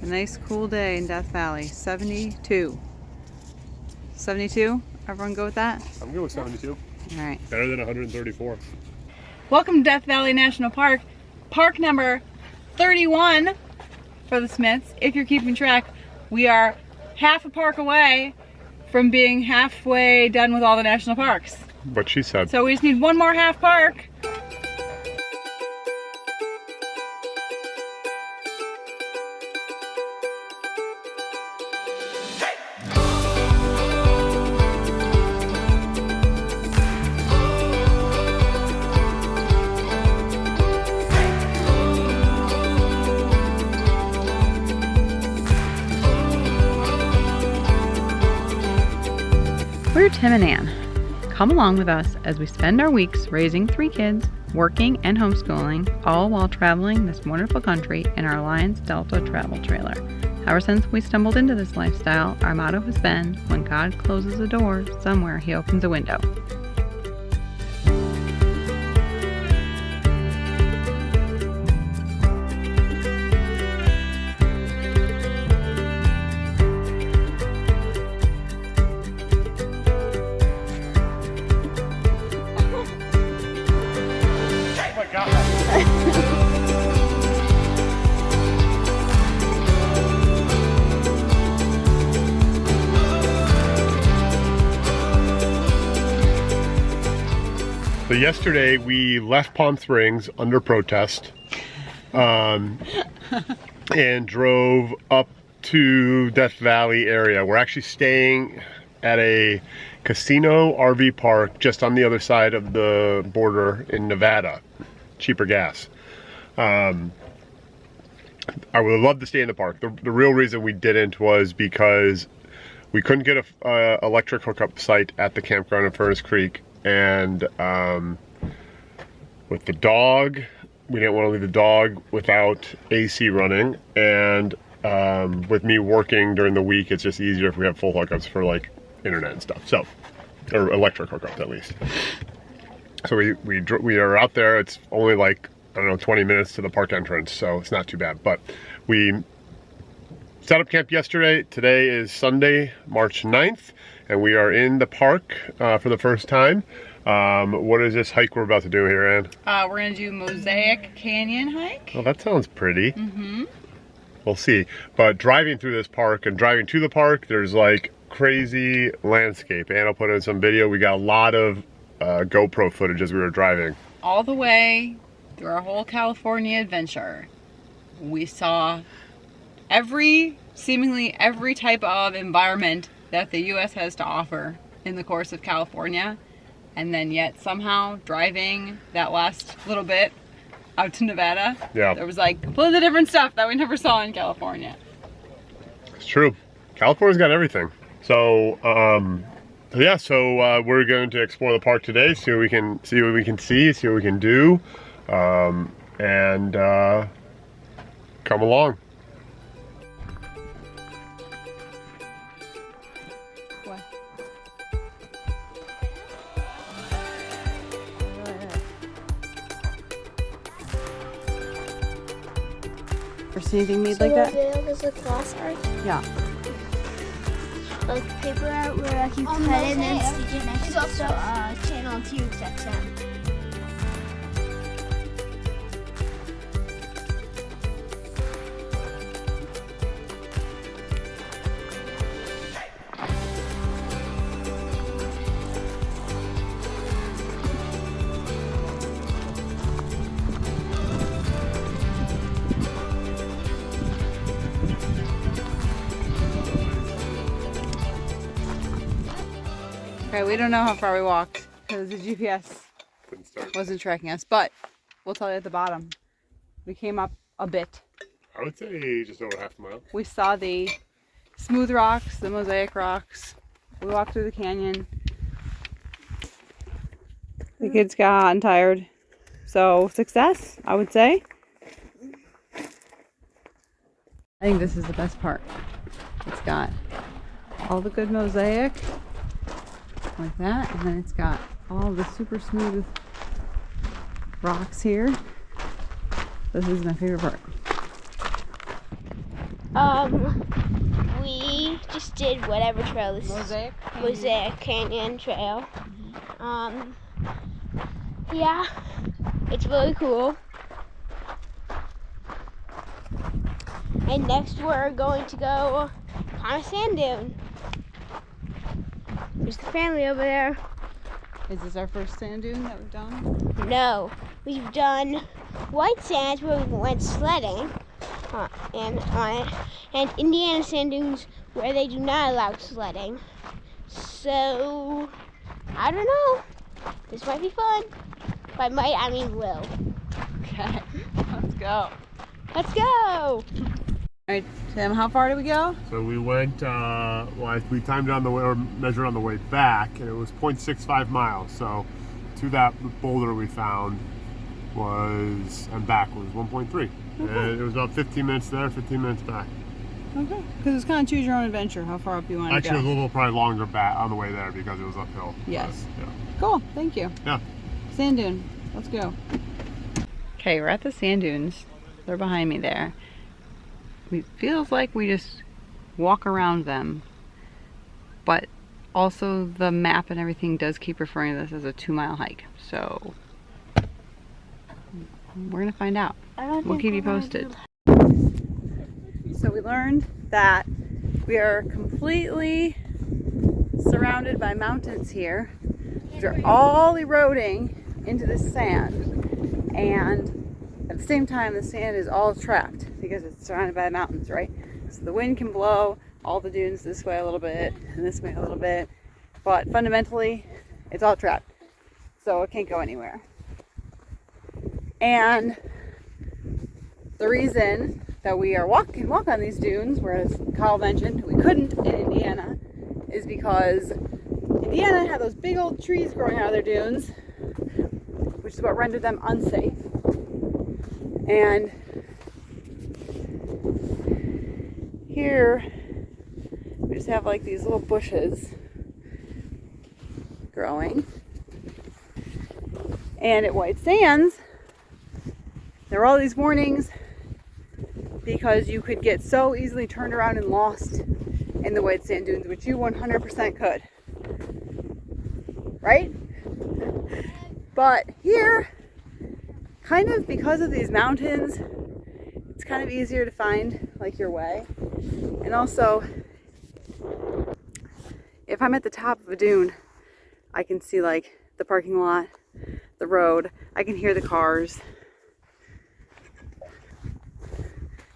A nice cool day in Death Valley. 72. 72? Everyone go with that? I'm good with 72. All right. Better than 134. Welcome to Death Valley National Park. Park number 31 for the Smiths. If you're keeping track, we are half a park away from being halfway done with all the national parks. What she said. So we just need one more half park. We're Tim and Ann. Come along with us as we spend our weeks raising 3 kids, working and homeschooling, all while traveling this wonderful country in our Alliance Delta travel trailer. Ever since we stumbled into this lifestyle, our motto has been, when God closes a door, somewhere He opens a window. So yesterday we left Palm Springs under protest and drove up to Death Valley area. We're actually staying at a casino RV park just on the other side of the border in Nevada. Cheaper gas. I would love to stay in the park. The real reason we didn't was because we couldn't get a electric hookup site at the campground in Furnace Creek, and with the dog, we didn't want to leave the dog without AC running, and with me working during the week, it's just easier if we have full hookups for like internet and stuff, so, or electric hookups at least. So we are out there. It's only like, I don't know, 20 minutes to the park entrance, so it's not too bad. But we set up camp yesterday. Today is Sunday, March 9th, and we are in the park for the first time. What is this hike we're about to do here, Ann? We're gonna do Mosaic Canyon hike. Oh, that sounds pretty. Mm-hmm. We'll see. But driving through this park and driving to the park, there's like crazy landscape. Ann will put in some video. We got a lot of GoPro footage as we were driving. All the way through our whole California adventure, we saw seemingly every type of environment that the U.S. has to offer in the course of California, and then yet somehow driving that last little bit out to Nevada, there was like completely different stuff that we never saw in California. It's true. California's got everything. So, yeah, so we're going to explore the park today, see what we can see, what we can do, and come along. What? Ever seen anything made like that? There's a glass art. Yeah. Like paper art where you cut it and then stick it next to also channel 2 XXM. Okay, we don't know how far we walked because the GPS wasn't tracking us, but we'll tell you at the bottom. We came up a bit. I would say just over half a mile. We saw the smooth rocks, the mosaic rocks. We walked through the canyon. The kids got hot and tired. So, success, I would say. I think this is the best part. It's got all the good mosaic, like that, and then it's got all the super smooth rocks here. This is my favorite part. We just did whatever trail this Mosaic Canyon trail. Yeah, it's really cool. And next we're going to go climb a sand dune. There's the family over there. Is this our first sand dune that we've done? No, we've done white sands where we went sledding, and Indiana sand dunes where they do not allow sledding. So, I don't know. This might be fun. By might, I mean will. Okay, let's go. Let's go! Alright, Tim, how far did we go? So we went, we timed it on the way, or measured on the way back, and it was 0.65 miles. So to that boulder we found and back was 1.3. Okay. And it was about 15 minutes there, 15 minutes back. Okay, because it's kind of choose your own adventure, how far up you want to go. Actually, it was a little probably longer back on the way there because it was uphill. Yes. But, yeah. Cool, thank you. Yeah. Sand dune, let's go. Okay, we're at the sand dunes. They're behind me there. It feels like we just walk around them, but also the map and everything does keep referring to this as a 2-mile hike. So we're gonna find out. We'll keep you posted. So we learned that we are completely surrounded by mountains here. They're all eroding into the sand, and at the same time the sand is all trapped because it's surrounded by mountains, right? So the wind can blow all the dunes this way a little bit and this way a little bit, but fundamentally it's all trapped, so it can't go anywhere. And the reason that we can walk on these dunes, whereas Kyle mentioned we couldn't in Indiana, is because Indiana had those big old trees growing out of their dunes, which is what rendered them unsafe. And here we just have like these little bushes growing. And at White Sands, there were all these warnings because you could get so easily turned around and lost in the White Sand Dunes, which you 100% could. Right? But here, kind of because of these mountains, it's kind of easier to find like your way. And also, if I'm at the top of a dune, I can see like the parking lot, the road, I can hear the cars.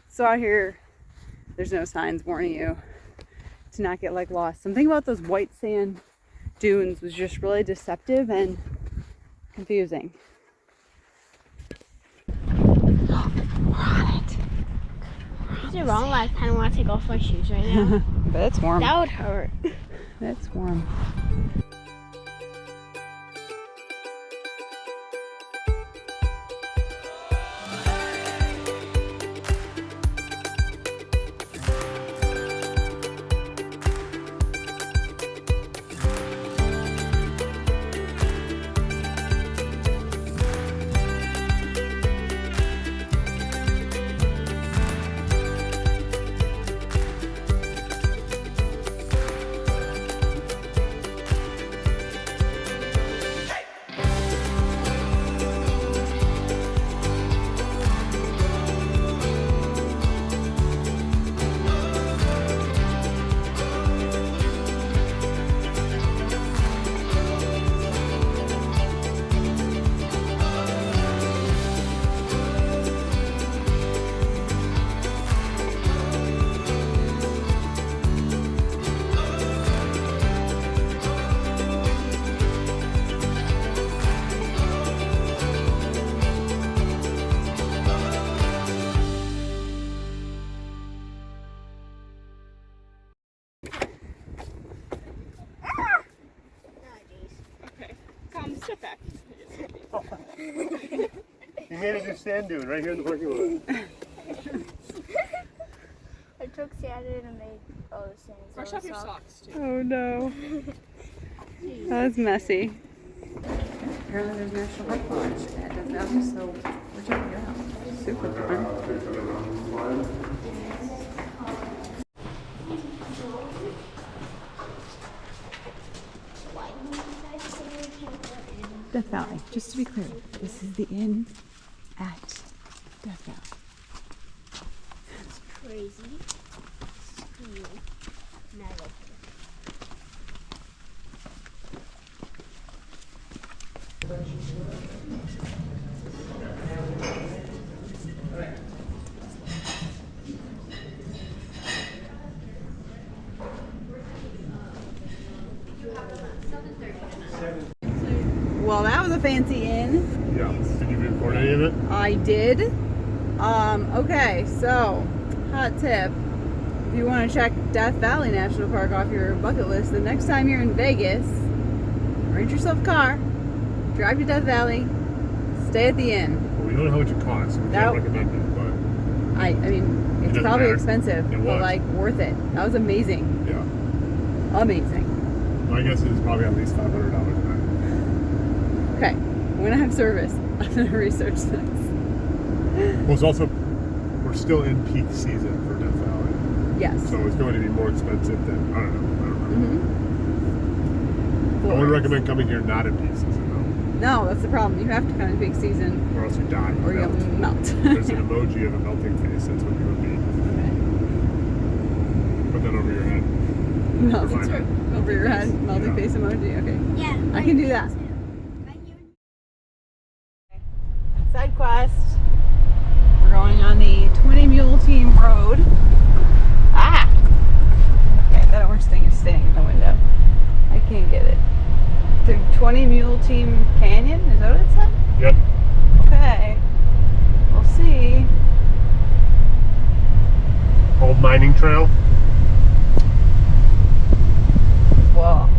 So out here, there's no signs warning you to not get like lost. Something about those white sand dunes was just really deceptive and confusing. We're on it. Is it wrong? I kind of want to take off my shoes right now. But it's warm. That would hurt. It's warm. Sit back. You made a new sand dune right here in the parking lot. I took sand and made all the sand. Brush off your socks too. Oh no. That was messy. Apparently there's National Park Lodge at Death Valley, so we're checking it out. Super fun. Death Valley. Just to be clear, this is the inn at Death Valley. It's crazy. Well, that was a fancy inn. Yeah. Did you record any of it? I did. Okay, so hot tip. If you want to check Death Valley National Park off your bucket list, the next time you're in Vegas, rent yourself a car, drive to Death Valley, stay at the inn. Well, we don't know how much it costs. So we can't recommend it, but I mean, it's probably matter. expensive, but like worth it. That was amazing. yeah. Amazing. My guess is probably at least $500 a night. Okay, when I have service, I'm gonna research this. Well, it's also, we're still in peak season for Death Valley. Yes. So it's going to be more expensive than, I don't know. Mm-hmm. I would recommend coming here not in peak season though. No, that's the problem. You have to come in peak season Or else you die. or you'll melt. There's an emoji of a melting face. That's what you would be. Put that over your head. Melt Reminder. over your head, melting face emoji. Okay. Yeah. I can do that. Side quest. We're going on the 20 Mule Team Road. Ah! Okay, that orange thing is staying in the window. I can't get it. The 20 Mule Team Canyon? Is that what it said? Yep. Okay. We'll see. Old mining trail. Well,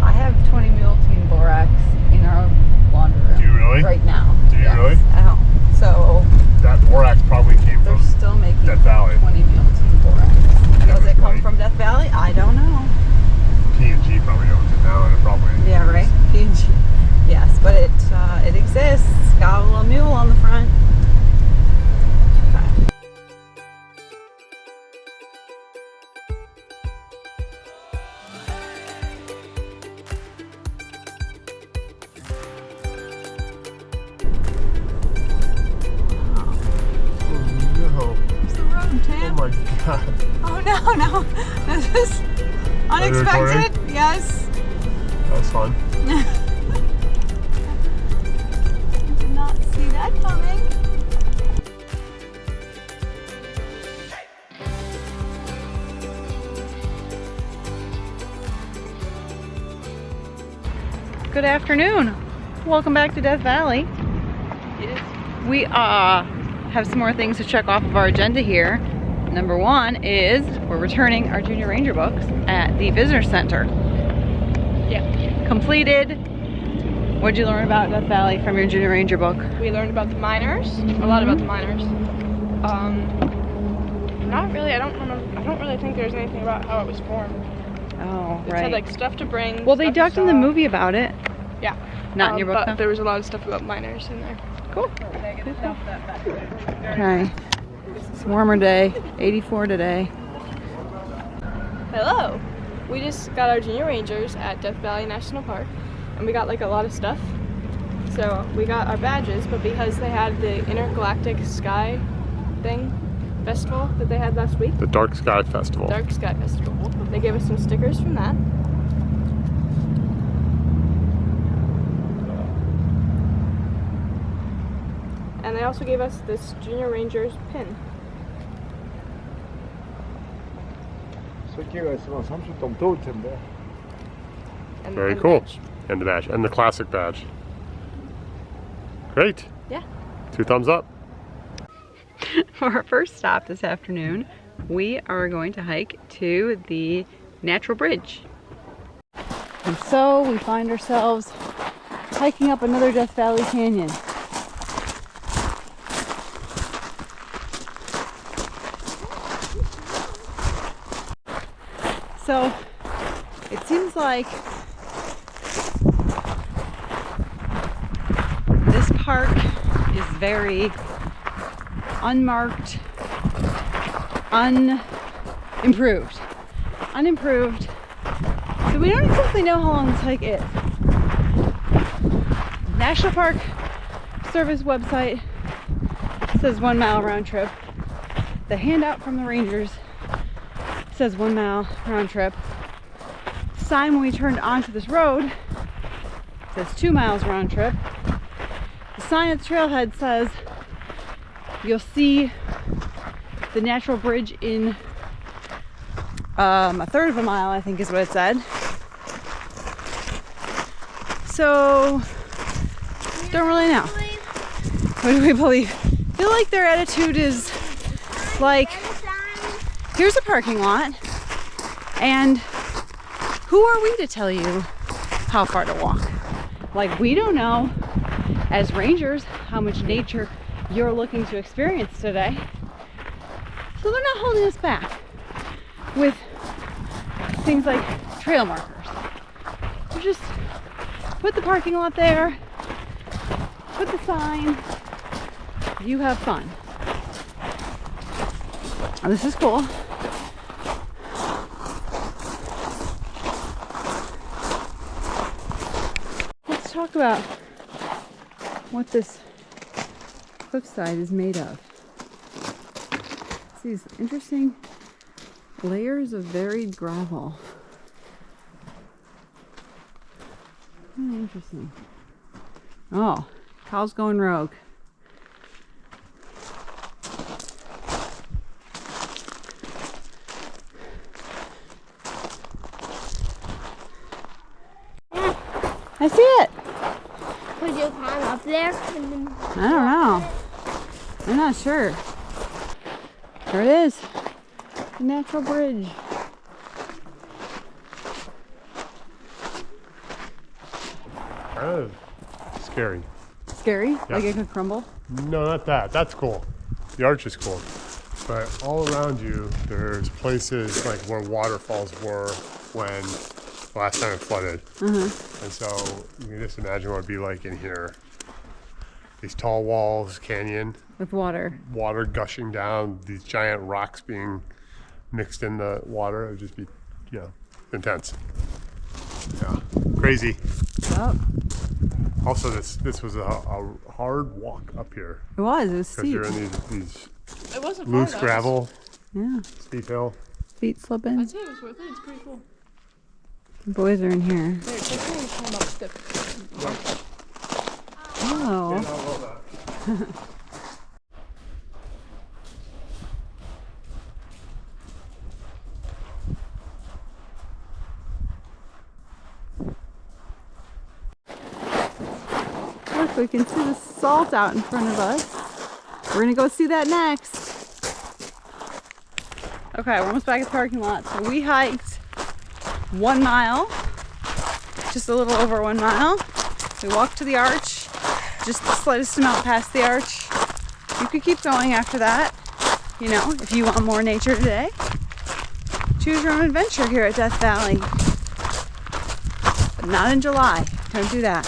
I have 20 Mule Team Borax in our laundry room. Do you really? Right now. Do you really? At home. So That borax probably came they're from still making Death Valley. 20 Mule Team Borax. Does it come Right. from Death Valley? I don't know. P&G probably owns it now, and it probably. Yeah, right. PNG. Yes, but it exists. It's got a little mule on the front. Okay. No. Here's the road, Oh Tim. my god. Oh no. This is unexpected. Yes. That was fun. I did not see that coming. Good afternoon. Welcome back to Death Valley. We have some more things to check off of our agenda here. Number one is we're returning our Junior Ranger books at the Visitor Center. Yeah. Completed. What'd you learn about Death Valley from your Junior Ranger book? We learned about the miners, a lot about the miners. Not really. I don't really think there's anything about how it was formed. Oh, It right. had like stuff to bring. Well, they stuff to talked in the sell. movie about it. Yeah. Not in your book, but though? there was a lot of stuff about miners in there. Cool. Okay. It's a warmer day. 84 today. Hello. We just got our Junior Rangers at Death Valley National Park, and we got like a lot of stuff. So we got our badges, but because they had the Intergalactic Sky thing festival that they had last week, The Dark Sky Festival. Dark Sky Festival, they gave us some stickers from that. And they also gave us this Junior Rangers pin. And, Very and the cool. badge. And the badge. And the classic badge. Great. Yeah. 2 thumbs up. For our first stop this afternoon, we are going to hike to the Natural Bridge. And so we find ourselves hiking up another Death Valley Canyon. So it seems like this park is very unmarked, unimproved. So we don't exactly know how long this hike is. National Park Service website says 1 mile round trip. The handout from the rangers says 1 mile round trip. The sign when we turned onto this road says 2 miles round trip. The sign at the trailhead says you'll see the natural bridge in a third of a mile, I think is what it said. So, don't really know. What do we believe? I feel like their attitude is like, here's a parking lot, and who are we to tell you how far to walk? Like, we don't know, as rangers, how much nature you're looking to experience today. So they're not holding us back with things like trail markers. They just put the parking lot there, put the sign, you have fun. Oh, this is cool. Let's talk about what this cliffside is made of. It's these interesting layers of varied gravel. Really interesting. Oh, Kyle's going rogue. I see it. Would you climb up there? I don't know. I'm not sure. There it is. The natural bridge. Scary. Scary? Yeah. Like it could crumble? No, not that. That's cool. The arch is cool. But all around you, there's places like where waterfalls were when the last time it flooded. And so you can just imagine what it'd be like in here. These tall walls, canyon. With water. Water gushing down, these giant rocks being mixed in the water. It would just be, you know, intense. Yeah, crazy. Oh. Also, this was a hard walk up here. It was Because steep. you're in these It wasn't loose far, gravel, Yeah. steep hill. Feet slipping. I'd say it was worth it. It's pretty cool. The boys are in here. There, take me and climb up the. Oh. Look, we can see the salt out in front of us. We're gonna go see that next. Okay, we're almost back at the parking lot. So we hiked 1 mile, just a little over 1 mile. We walked to the arch, just the slightest amount past the arch. You could keep going after that, you know, if you want more nature today. Choose your own adventure here at Death Valley. But not in July, don't do that.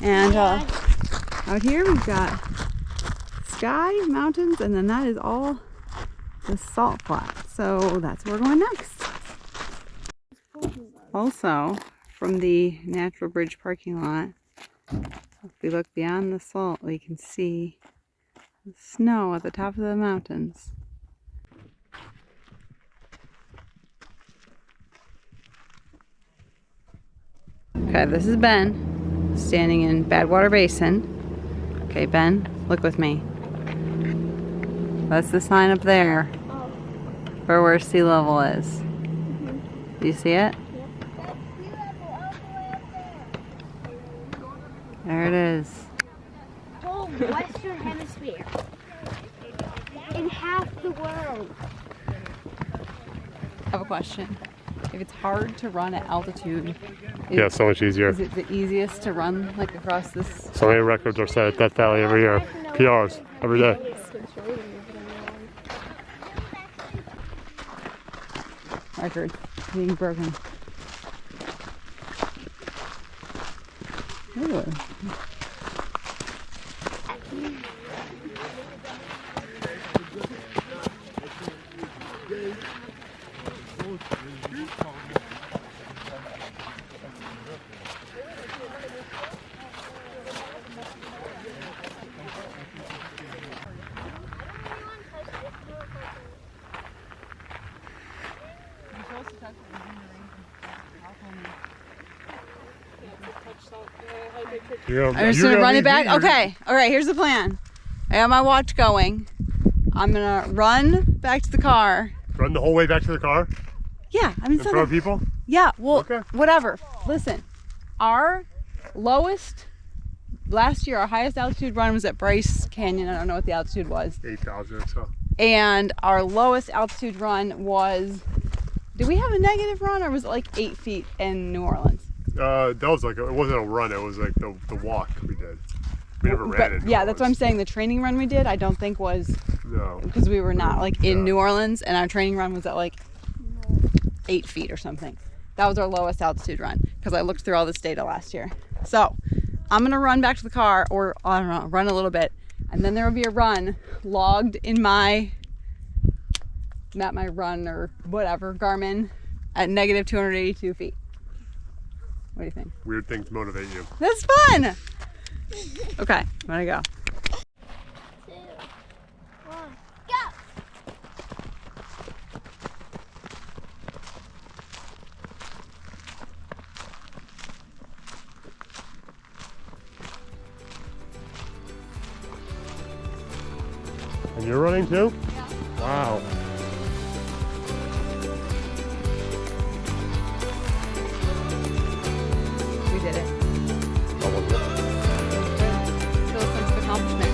And out here we've got sky, mountains, and then that is all the salt flats. So that's where we're going next. Also, from the Natural Bridge parking lot, if we look beyond the salt, we can see the snow at the top of the mountains. Okay, this is Ben, standing in Badwater Basin. Okay, Ben, look with me. That's the sign up there for where sea level is. Do you see it? There it is. Whole Western Hemisphere. In half the world. I have a question. If it's hard to run at altitude, Yeah, so much easier. is it the easiest to run like across this? So many records are set at Death Valley every year. PRs every day. Record being broken. Ooh. I'm just gonna run it back. Okay. All right. Here's the plan. I got my watch going. I'm gonna run back to the car. Run the whole way back to the car? Yeah. I mean, in front of people? Yeah. Well, okay. Whatever. Listen, our lowest last year, our highest altitude run was at Bryce Canyon. I don't know what the altitude was. 8,000 or so. And our lowest altitude run was. Did we have a negative run, or was it like 8 feet in New Orleans? That was like, it wasn't a run, it was like the walk we did. We never ran it. Yeah, that's what I'm saying. The training run we did, I don't think was. No. Because we were not like in New Orleans, and our training run was at like 8 feet or something. That was our lowest altitude run, because I looked through all this data last year. So I'm going to run back to the car, or I don't know, run a little bit. And then there will be a run logged in my, not my run or whatever, Garmin at negative 282 feet. What do you think? Weird things motivate you. That's fun! Okay, I'm gonna go. 2, 1, go! And you're running too? Yeah. Wow. We did it. How was it? Feel a sense of accomplishment.